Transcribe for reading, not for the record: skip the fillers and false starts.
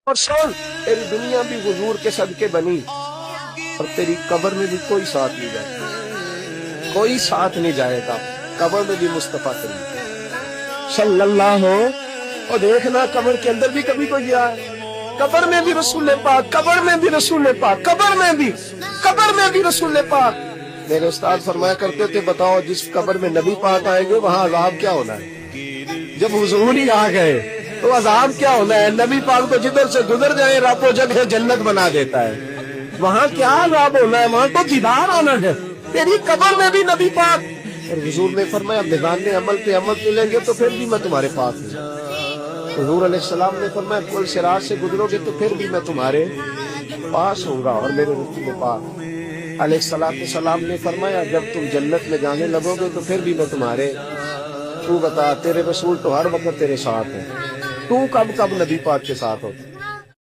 اور سن، تیری دنیا بھی حضور کے صدقے بنی اور تیری قبر میں بھی کوئی ساتھ نہیں جائے گا، کوئی ساتھ نہیں جائے گا، قبر میں بھی مصطفیٰ کریم صلی اللہ ہو۔ اور دیکھنا قبر کے اندر بھی کبھی کوئی گیا ہے، قبر میں بھی رسول پاک، قبر میں بھی رسول پاک، قبر میں بھی رسول پاک۔ میرے استاد فرمایا کرتے تھے بتاؤ جس قبر میں نبی پاک آئے گے وہاں عذاب کیا ہونا ہے؟ جب حضور ہی آ گئے تو عذاب کیا ہونا ہے؟ نبی پاک تو جدھر سے گزر جائے رب و جگہ جنت بنا دیتا ہے، وہاں کیا عذاب ہونا ہے؟ وہاں تو دیدار ہونا ہے۔ تیری قبر میں بھی نبی پاک۔ اور حضور نے فرمایا میدان عمل پہ عمل ملیں گے تو پھر بھی میں تمہارے پاس ہوں۔ حضور علیہ السلام نے فرمایا پل صراط سے گزرو گے تو پھر بھی میں تمہارے پاس ہوں گا۔ اور میرے رسول پاک علیہ السلام نے فرمایا جب تم جنت میں جانے لگو گے تو پھر بھی میں تمہارے۔ تو بتا تیرے رسول تو ہر وقت تیرے ساتھ ہے، تو کب نبی پاک کے ساتھ ہوتا؟